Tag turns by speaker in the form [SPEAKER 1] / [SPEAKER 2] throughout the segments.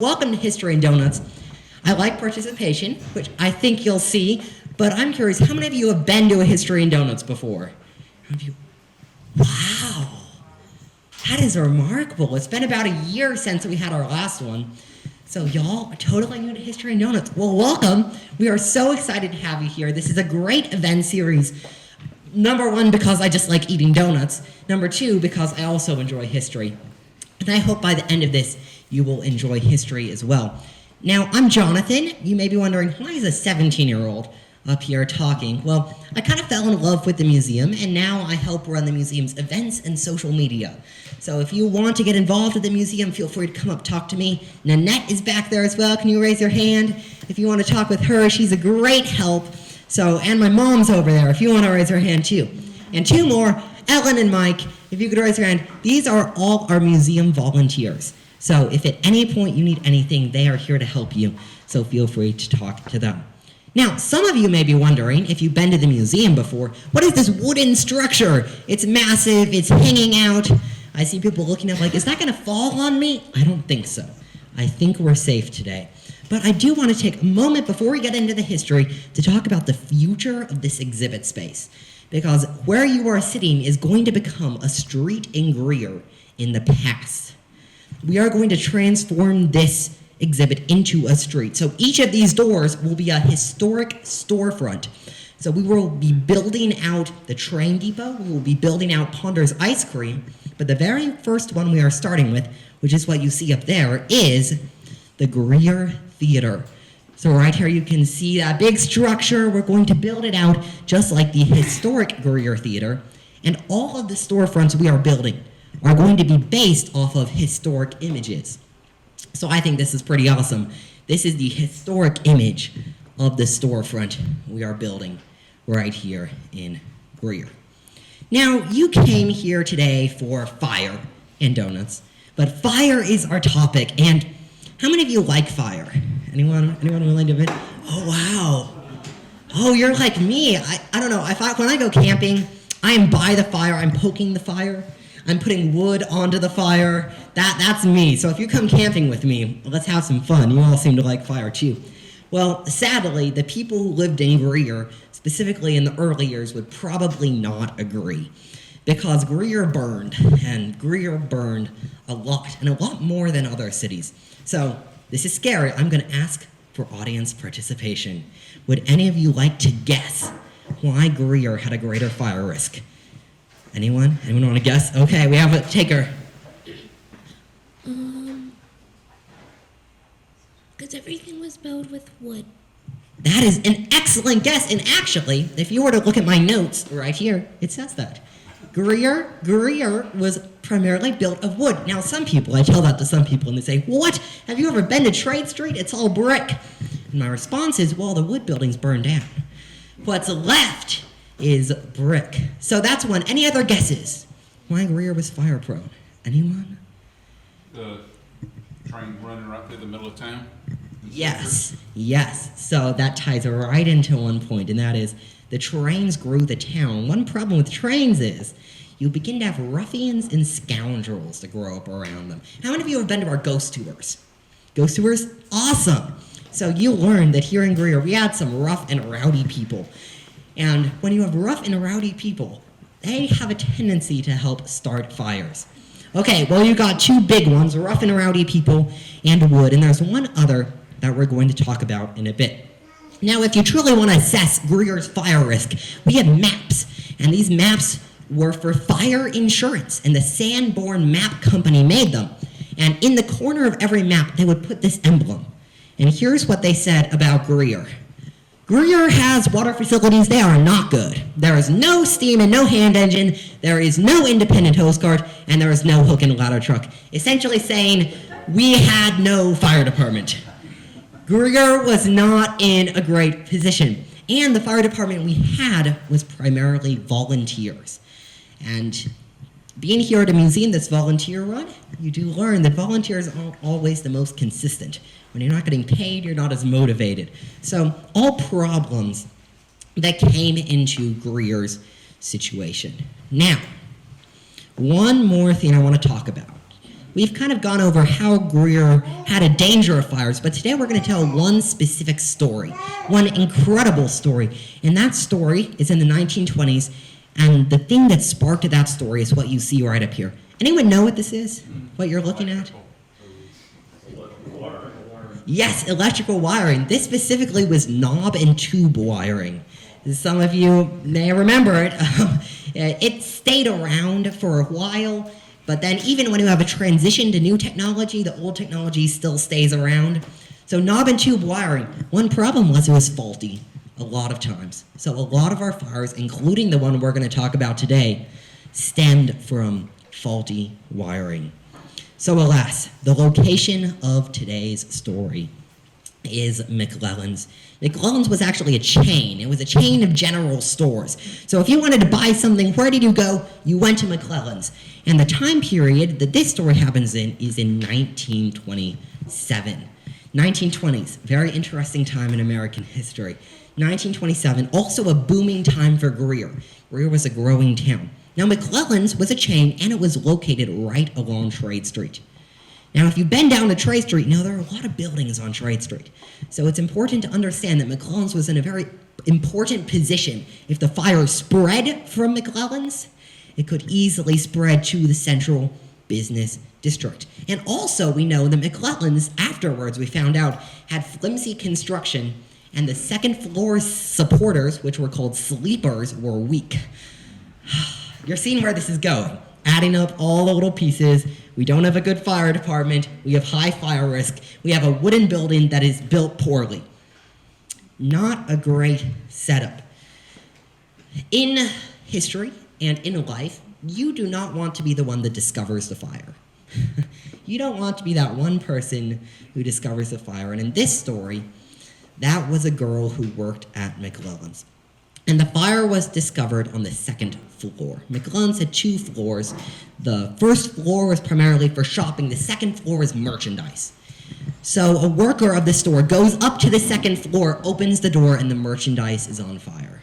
[SPEAKER 1] Welcome to History and Donuts. I like participation, which I think you'll see, but I'm curious, how many of you have been to a History and Donuts before? How many of you? Wow, that is remarkable. It's been about a year since we had our last one. So y'all are totally new to History and Donuts. Well, welcome. We are so excited to have you here. This is a great event series. Number one, because I just like eating donuts. Number two, because I also enjoy history. And I hope by the end of this, you will enjoy history as well. Now, I'm Jonathan. You may be wondering, why is a 17-year-old up here talking? Well, I kind of fell in love with the museum, and now I help run the museum's events and social media. So if you want to get involved with the museum, feel free to come up, talk to me. Nanette is back there as well. Can you raise your hand? If you want to talk with her, she's a great help. So, and my mom's over there, if you want to raise her hand too. And two more, Ellen and Mike, if you could raise your hand. These are all our museum volunteers. So if at any point you need anything, they are here to help you. So feel free to talk to them. Now, some of you may be wondering, if you've been to the museum before, what is this wooden structure? It's massive, it's hanging out. I see people looking at like, is that gonna fall on me? I don't think so. I think we're safe today. But I do want to take a moment before we get into the history to talk about the future of this exhibit space. Because where you are sitting is going to become a street in Greer in the past. We are going to transform this exhibit into a street. So each of these doors will be a historic storefront. So we will be building out the train depot, we will be building out Ponder's Ice Cream, but the very first one we are starting with, which is what you see up there, is the Greer Theater. So right here you can see that big structure. We're going to build it out just like the historic Greer Theater, and all of the storefronts we are building are going to be based off of historic images. So I think this is pretty awesome. This is the historic image of the storefront we are building right here in Greer. Now, you came here today for fire and donuts, but fire is our topic, and how many of you like fire? Anyone willing to admit? Oh, wow. Oh, you're like me. I don't know. When I go camping, I am by the fire. I'm poking the fire. I'm putting wood onto the fire. That's me. So if you come camping with me, let's have some fun. You all seem to like fire too. Well, sadly, the people who lived in Greer, specifically in the early years, would probably not agree. Because Greer burned, and Greer burned a lot, and a lot more than other cities. So this is scary. I'm going to ask for audience participation. Would any of you like to guess why Greer had a greater fire risk? Anyone? Anyone want to guess? Okay, we have a taker.
[SPEAKER 2] Because everything was built with wood.
[SPEAKER 1] That is an excellent guess. And actually, if you were to look at my notes right here, it says that. Greer was primarily built of wood. Now, I tell that to some people, and they say, what? Have you ever been to Trade Street? It's all brick. And my response is, well, the wood buildings burned down. What's left is brick. So that's one. Any other guesses? Why Greer was fire prone? Anyone?
[SPEAKER 3] The train running right through the middle of town?
[SPEAKER 1] Yes. So that ties right into one point, and that is the trains grew the town. One problem with trains is you begin to have ruffians and scoundrels that grow up around them. How many of you have been to our ghost tours? Ghost tours? Awesome. So you learned that here in Greer, we had some rough and rowdy people. And when you have rough and rowdy people, they have a tendency to help start fires. Okay, well, you got two big ones, rough and rowdy people and wood, and there's one other that we're going to talk about in a bit. Now, if you truly want to assess Greer's fire risk, we have maps, and these maps were for fire insurance, and the Sanborn Map Company made them. And in the corner of every map, they would put this emblem. And here's what they said about Greer. Greer has water facilities. They are not good. There is no steam and no hand engine. There is no independent hose cart, and there is no hook and ladder truck. Essentially saying, we had no fire department. Greer was not in a great position. And the fire department we had was primarily volunteers. And being here at a museum that's volunteer run, you do learn that volunteers aren't always the most consistent. When you're not getting paid, you're not as motivated. So all problems that came into Greer's situation. Now, one more thing I want to talk about. we've kind of gone over how Greer had a danger of fires, but today we're going to tell one specific story, one incredible story, and that story is in the 1920s, and the thing that sparked that story is what you see right up here. Anyone know what this is? What you're looking at? Yes, electrical wiring. This specifically was knob and tube wiring. Some of you may remember it. It stayed around for a while, but then even when you have a transition to new technology, the old technology still stays around. So knob and tube wiring, one problem was it was faulty a lot of times. So a lot of our fires, including the one we're going to talk about today, stemmed from faulty wiring. So alas, the location of today's story is McClellan's. McClellan's was actually a chain. It was a chain of general stores. So if you wanted to buy something, where did you go? You went to McClellan's. And the time period that this story happens in is in 1927. 1920s, very interesting time in American history. 1927, also a booming time for Greer. Greer was a growing town. Now, McClellan's was a chain, and it was located right along Trade Street. Now, if you've been down to Trade Street, you know there are a lot of buildings on Trade Street. So it's important to understand that McClellan's was in a very important position. If the fire spread from McClellan's, it could easily spread to the central business district. And also, we know that McClellan's, afterwards we found out, had flimsy construction, and the second floor supporters, which were called sleepers, were weak. You're seeing where this is going. Adding up all the little pieces. We don't have a good fire department. We have high fire risk. We have a wooden building that is built poorly. Not a great setup. In history and in life, you do not want to be the one that discovers the fire. You don't want to be that one person who discovers the fire. And in this story, that was a girl who worked at McClellan's. And the fire was discovered on the second floor. McClellan's had 2 floors. The first floor was primarily for shopping. The second floor was merchandise. So a worker of the store goes up to the second floor, opens the door, and the merchandise is on fire.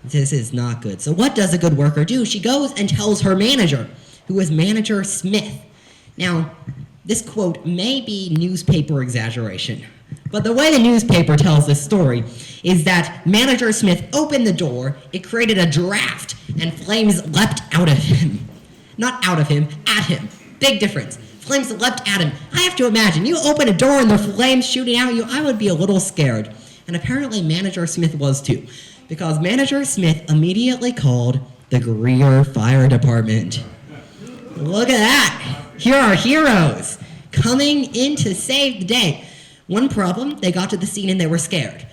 [SPEAKER 1] This is not good. So what does a good worker do? She goes and tells her manager, who is Manager Smith. Now, this quote may be newspaper exaggeration, but the way the newspaper tells this story is that Manager Smith opened the door, it created a draft, and flames leapt out of him. Not out of him, at him. Big difference. Flames leapt at him. I have to imagine, you open a door and the flames shooting out you, I would be a little scared. And apparently Manager Smith was too, because Manager Smith immediately called the Greer Fire Department. Look at that. Here are heroes coming in to save the day. One problem, they got to the scene and they were scared.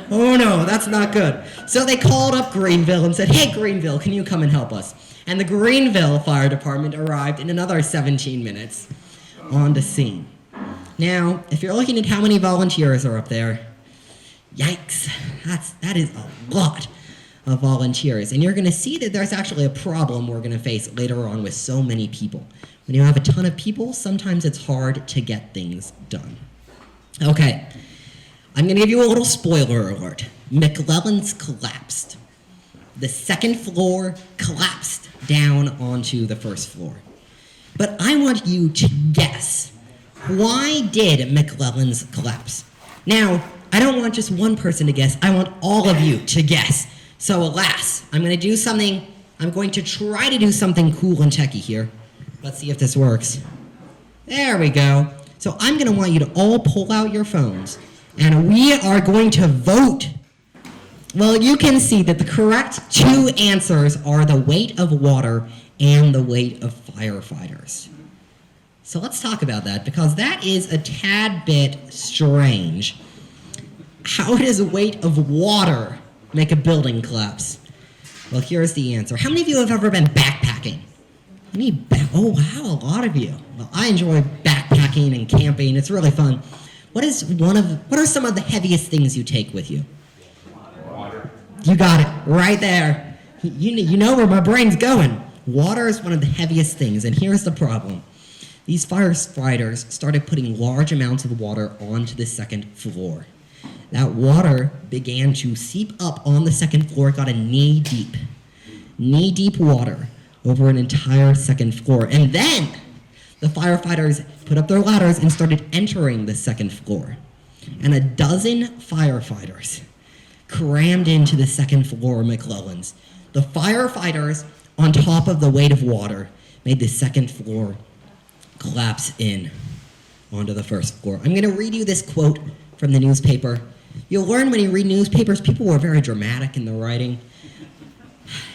[SPEAKER 1] Oh no, that's not good. So they called up Greenville and said, hey Greenville, can you come and help us? And the Greenville Fire Department arrived in another 17 minutes on the scene. Now, if you're looking at how many volunteers are up there, yikes, that is a lot of volunteers. And you're going to see that there's actually a problem we're going to face later on with so many people. When you have a ton of people, sometimes it's hard to get things done. Okay, I'm going to give you a little spoiler alert. McClellan's collapsed. The second floor collapsed down onto the first floor. But I want you to guess, why did McClellan's collapse? Now, I don't want just one person to guess. I want all of you to guess. So alas, I'm going to try to do something cool and techie here. Let's see if this works. There we go. So I'm going to want you to all pull out your phones, and we are going to vote. Well, you can see that the correct 2 answers are the weight of water and the weight of firefighters. So let's talk about that, because that is a tad bit strange. How does weight of water make a building collapse? Well, here's the answer. How many of you have ever been backpacking? Oh, wow, a lot of you. Well, I enjoy backpacking and camping. It's really fun. What are some of the heaviest things you take with you?
[SPEAKER 3] Water.
[SPEAKER 1] You got it, right there. You know where my brain's going. Water is one of the heaviest things, and here's the problem. These firefighters started putting large amounts of water onto the second floor. That water began to seep up on the second floor, got a knee-deep water over an entire second floor. And then The firefighters put up their ladders and started entering the second floor. And a dozen firefighters crammed into the second floor of McClellan's. The firefighters, on top of the weight of water, made the second floor collapse in onto the first floor. I'm going to read you this quote from the newspaper. You'll learn when you read newspapers, people were very dramatic in their writing.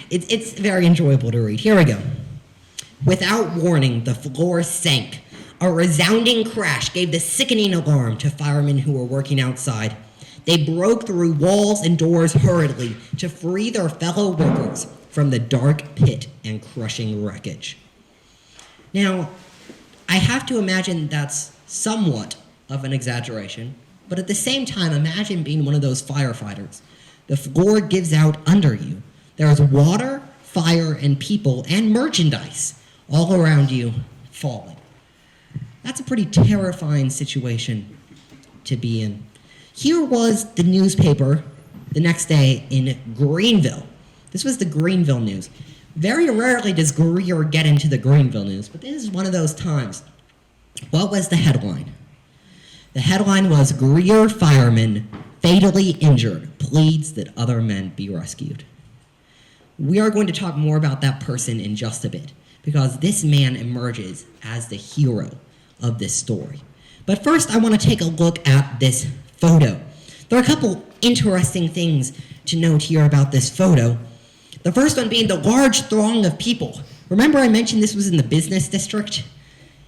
[SPEAKER 1] It's very enjoyable to read. Here we go. Without warning, the floor sank. A resounding crash gave the sickening alarm to firemen who were working outside. They broke through walls and doors hurriedly to free their fellow workers from the dark pit and crushing wreckage. Now, I have to imagine that's somewhat of an exaggeration, but at the same time, imagine being one of those firefighters. The floor gives out under you. There's water, fire, and people, and merchandise all around you falling. That's a pretty terrifying situation to be in. Here was the newspaper the next day in Greenville. This was the Greenville news. Very rarely does Greer get into the Greenville news, but this is one of those times. What was the headline? The headline was, Greer fireman fatally injured, pleads that other men be rescued. We are going to talk more about that person in just a bit, because this man emerges as the hero of this story. But first, I want to take a look at this photo. There are a couple interesting things to note here about this photo. The first one being the large throng of people. Remember I mentioned this was in the business district?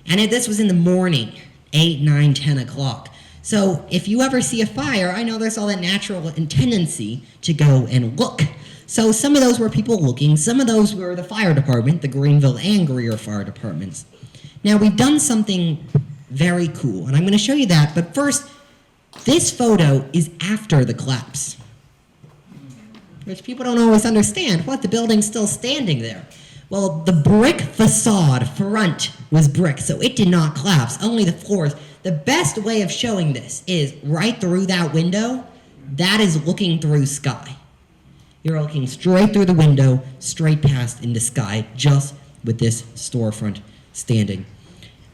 [SPEAKER 1] And this was in the morning, 8, 9, 10 o'clock. So if you ever see a fire, I know there's all that natural tendency to go and look. So some of those were people looking, some of those were the fire department, the Greenville and Greer fire departments. Now we've done something very cool, and I'm going to show you that, but first, this photo is after the collapse, which people don't always understand. What, the building's still standing there? Well, the brick facade front was brick, so it did not collapse, only the floors. The best way of showing this is right through that window, that is looking through sky. You're looking straight through the window, straight past into sky, just with this storefront standing.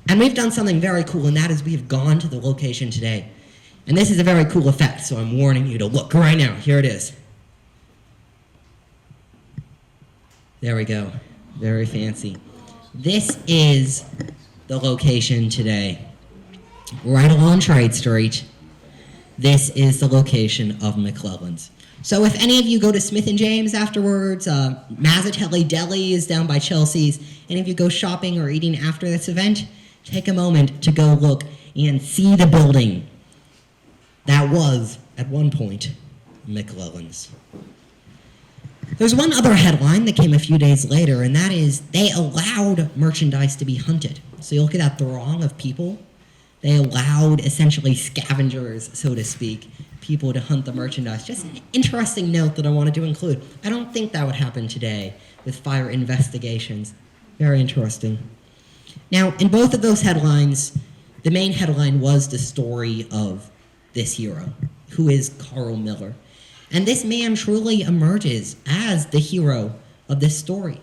[SPEAKER 1] And we've done something very cool, and that is we have gone to the location today. And this is a very cool effect, so I'm warning you to look right now. Here it is. There we go. Very fancy. This is the location today. Right along Trade Street. This is the location of McClellan's. So if any of you go to Smith & James afterwards, Mazzatelli Deli is down by Chelsea's, and if you go shopping or eating after this event, take a moment to go look and see the building that was, at one point, McClellan's. There's one other headline that came a few days later, and that is they allowed merchandise to be hunted. So you look at that throng of people. They allowed, essentially, scavengers, so to speak, people to hunt the merchandise. Just an interesting note that I wanted to include. I don't think that would happen today with fire investigations. Very interesting. Now, in both of those headlines, the main headline was the story of this hero, who is Carl Miller. And this man truly emerges as the hero of this story.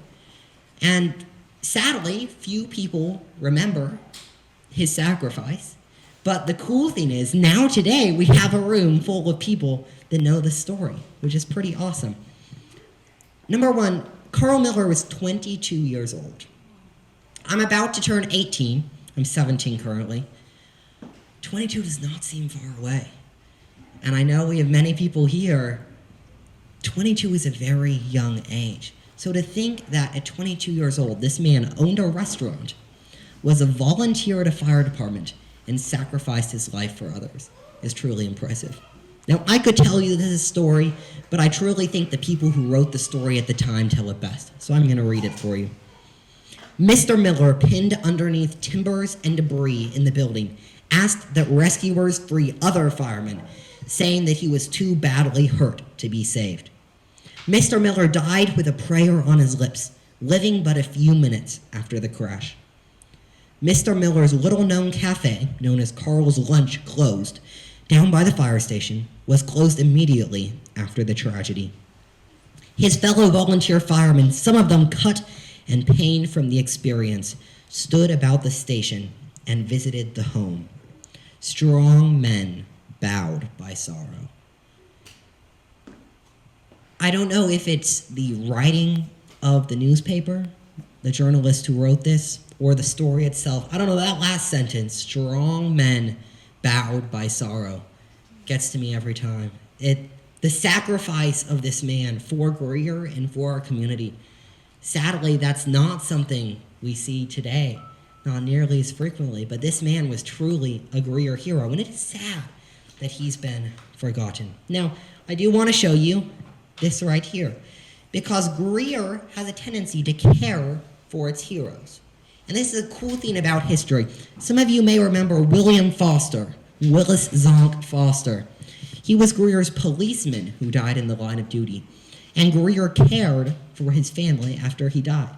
[SPEAKER 1] And sadly, few people remember his sacrifice. But the cool thing is, now today, we have a room full of people that know the story, which is pretty awesome. Number one, Carl Miller was 22 years old. I'm about to turn 18. I'm 17 currently. 22 does not seem far away. And I know we have many people here. 22 is a very young age. So to think that at 22 years old, this man owned a restaurant, was a volunteer at a fire department, and sacrificed his life for others is truly impressive. Now, I could tell you this story, but I truly think the people who wrote the story at the time tell it best. So I'm going to read it for you. Mr. Miller, pinned underneath timbers and debris in the building, asked that rescuers free other firemen, saying that he was too badly hurt to be saved. Mr. Miller died with a prayer on his lips, living but a few minutes after the crash. Mr. Miller's little-known cafe, known as Carl's Lunch, closed, down by the fire station, was closed immediately after the tragedy. His fellow volunteer firemen, some of them cut and pained from the experience, stood about the station and visited the home. Strong men bowed by sorrow. I don't know if it's the writing of the newspaper, the journalist who wrote this, or the story itself. I don't know, that last sentence, strong men bowed by sorrow, gets to me every time. The sacrifice of this man for Greer and for our community. Sadly, that's not something we see today, not nearly as frequently, but this man was truly a Greer hero, and it is sad that he's been forgotten. Now, I do want to show you this right here, because Greer has a tendency to care for its heroes. And this is a cool thing about history. Some of you may remember William Foster, Willis Zonk Foster. He was Greer's policeman who died in the line of duty, and Greer cared for his family after he died.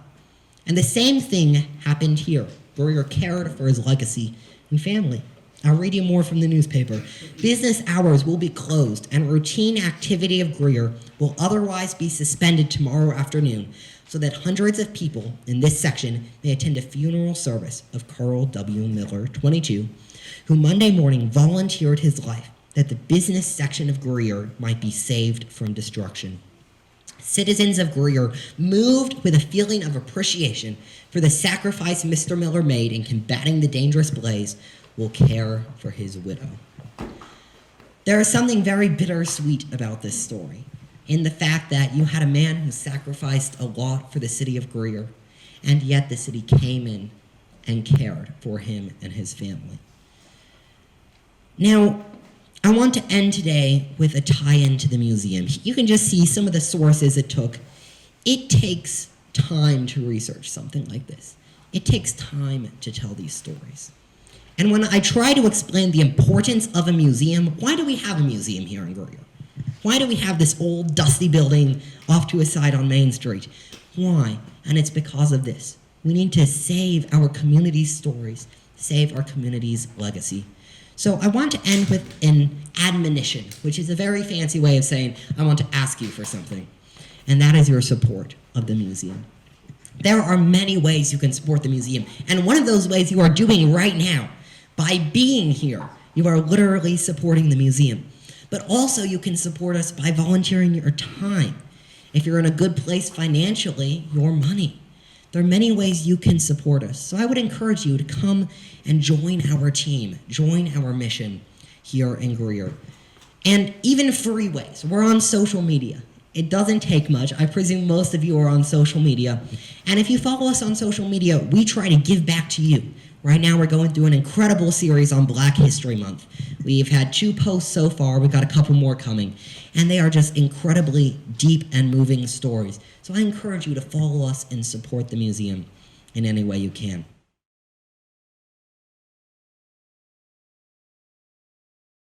[SPEAKER 1] And the same thing happened here. Greer cared for his legacy and family. I'll read you more from the newspaper. Business hours will be closed, and routine activity of Greer will otherwise be suspended tomorrow afternoon, so that hundreds of people in this section may attend a funeral service of Carl W. Miller, 22, who Monday morning volunteered his life that the business section of Greer might be saved from destruction. Citizens of Greer, moved with a feeling of appreciation for the sacrifice Mr. Miller made in combating the dangerous blaze, will care for his widow. There is something very bittersweet about this story, in the fact that you had a man who sacrificed a lot for the city of Greer, and yet the city came in and cared for him and his family. Now, I want to end today with a tie-in to the museum. You can just see some of the sources it took. It takes time to research something like this. It takes time to tell these stories. And when I try to explain the importance of a museum, why do we have a museum here in Greer? Why do we have this old dusty building off to a side on Main Street? Why? And it's because of this. We need to save our community's stories, save our community's legacy. So I want to end with an admonition, which is a very fancy way of saying I want to ask you for something, and that is your support of the museum. There are many ways you can support the museum, and one of those ways you are doing right now. By being here, you are literally supporting the museum. But also you can support us by volunteering your time. If you're in a good place financially, your money. There are many ways you can support us. So I would encourage you to come and join our team, join our mission here in Greer. And even free ways. We're on social media. It doesn't take much. I presume most of you are on social media. And if you follow us on social media, we try to give back to you. Right now we're going through an incredible series on Black History Month. We've had 2 posts so far. We've got a couple more coming. And they are just incredibly deep and moving stories. So I encourage you to follow us and support the museum in any way you can.